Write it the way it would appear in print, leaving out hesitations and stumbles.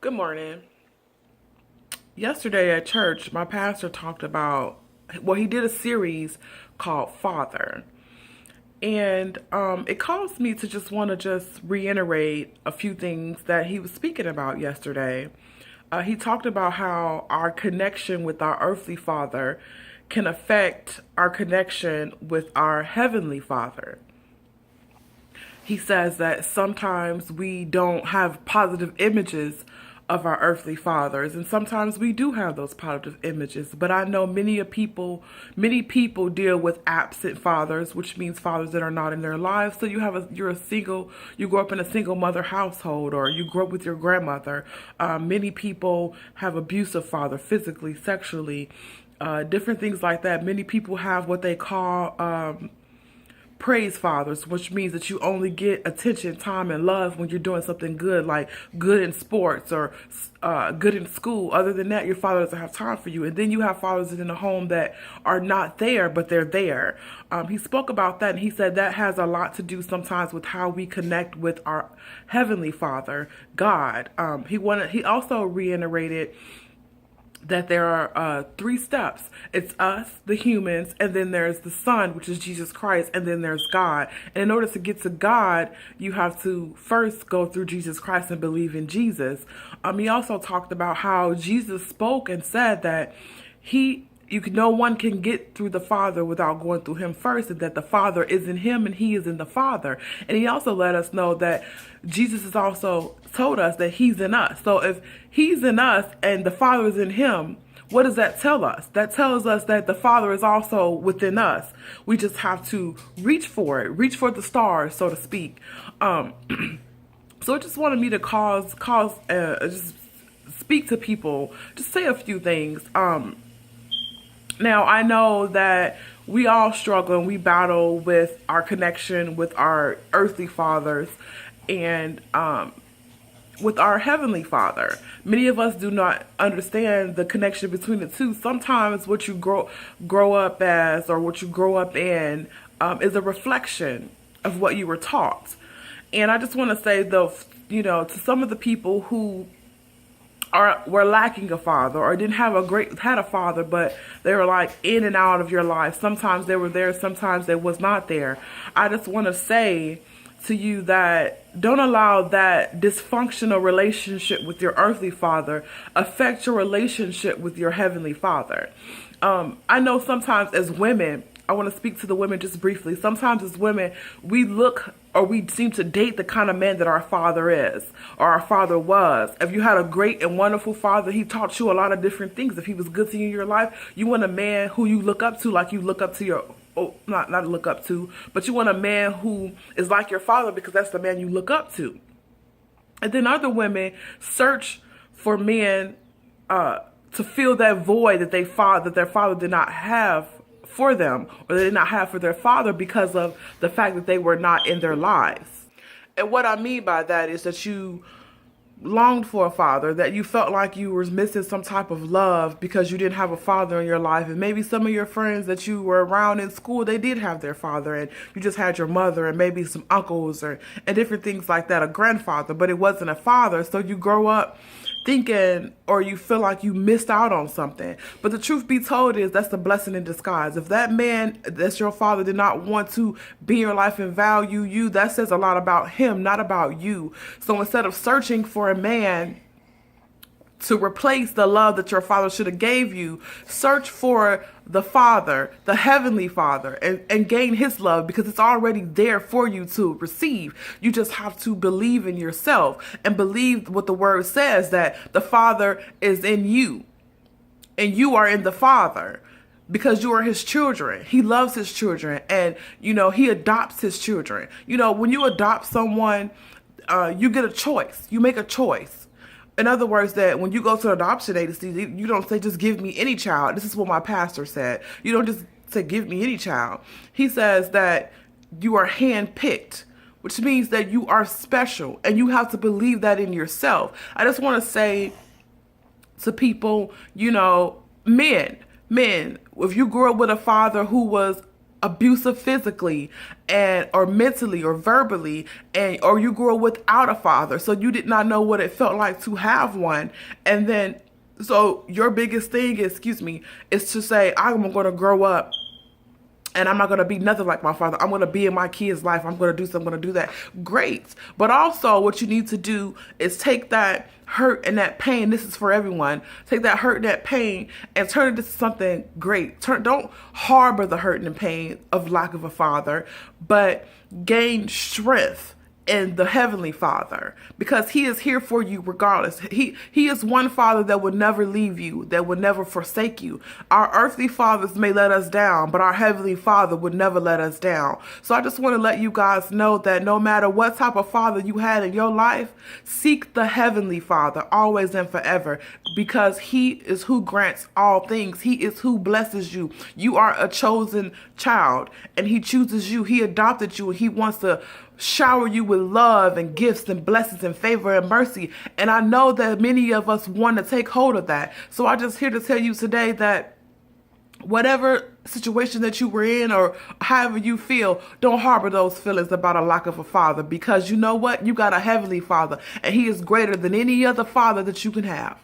Good morning. Yesterday at church, my pastor talked about, well, he did a series called Father. And it caused me to just want to just reiterate a few things that he was speaking about yesterday. He talked about how our connection with our earthly father can affect our connection with our heavenly father. He says that sometimes we don't have positive images of our earthly fathers, and sometimes we do have those positive images. But I know many people deal with absent fathers, which means fathers that are not in their lives. So you grow up in a single mother household, or you grow up with your grandmother. Many people have abusive father, physically, sexually, different things like that. Many people have what they call praise fathers, which means that you only get attention, time, and love when you're doing something good, like good in sports or good in school. Other than that, your father doesn't have time for you. And then you have fathers in the home that are not there, but they're there. He spoke about that, and he said that has a lot to do sometimes with how we connect with our heavenly Father, God. He also reiterated that there are three steps. It's us, the humans, and then there's the Son, which is Jesus Christ, and then there's God. And in order to get to God, you have to first go through Jesus Christ and believe in Jesus. He also talked about how Jesus spoke and said that no one can get through the Father without going through him first, and that the Father is in him and he is in the Father. And he also let us know that Jesus has also told us that he's in us. So if he's in us and the Father is in him, what does that tell us? That tells us that the Father is also within us. We just have to reach for it, reach for the stars, so to speak. So it just wanted me to just speak to people, just say a few things. Now, I know that we all struggle and we battle with our connection with our earthly fathers and with our heavenly Father. Many of us do not understand the connection between the two. Sometimes what you grow up as, or what you grow up in, is a reflection of what you were taught. And I just want to say, though, to some of the people who were lacking a father, or didn't have had a father, but they were like in and out of your life. Sometimes they were there, sometimes they was not there. I just want to say to you that don't allow that dysfunctional relationship with your earthly father affect your relationship with your heavenly Father. I know sometimes as women, I want to speak to the women just briefly. Sometimes as women, we seem to date the kind of man that our father is, or our father was. If you had a great and wonderful father, he taught you a lot of different things. If he was good to you in your life, you want a man who you look up to, like you look up to not look up to, but you want a man who is like your father, because that's the man you look up to. And then other women search for men to fill that void that their father did not have for them, or they did not have for their father, because of the fact that they were not in their lives. And what I mean by that is that you longed for a father, that you felt like you were missing some type of love because you didn't have a father in your life. And maybe some of your friends that you were around in school, they did have their father, and you just had your mother and maybe some uncles and different things like that, a grandfather, but it wasn't a father. So you grow up thinking, or you feel like you missed out on something. But the truth be told is that's a blessing in disguise. If that man that's your father did not want to be in your life and value you, that says a lot about him, not about you. So instead of searching for a man to replace the love that your father should have gave you, search for the Father, the heavenly Father, and gain his love, because it's already there for you to receive. You just have to believe in yourself and believe what the word says, that the Father is in you and you are in the Father, because you are his children. He loves his children, and he adopts his children. When you adopt someone, you get a choice. You make a choice. In other words, that when you go to an adoption agency, you don't say, just give me any child. This is what my pastor said. You don't just say, give me any child. He says that you are handpicked, which means that you are special, and you have to believe that in yourself. I just want to say to people, men, if you grew up with a father who was abusive physically and or mentally or verbally, and or you grew up without a father, so you did not know what it felt like to have one. And then so your biggest thing is, excuse me, is to say, I'm going to grow up and I'm not going to be nothing like my father. I'm going to be in my kid's life. I'm going to do something. I'm going to do that. Great. But also what you need to do is take that hurt and that pain. This is for everyone. Take that hurt and that pain and turn it into something great. Don't harbor the hurt and pain of lack of a father, but gain strength in the Heavenly Father, because He is here for you regardless. He is one Father that would never leave you, that would never forsake you. Our earthly fathers may let us down, but our Heavenly Father would never let us down. So I just want to let you guys know that no matter what type of father you had in your life, seek the Heavenly Father always and forever, because He is who grants all things. He is who blesses you. You are a chosen child, and He chooses you. He adopted you, and He wants to shower you with love and gifts and blessings and favor and mercy. And I know that many of us want to take hold of that. So I just here to tell you today that whatever situation that you were in or however you feel, don't harbor those feelings about a lack of a father, because you know what? You got a Heavenly Father, and He is greater than any other father that you can have.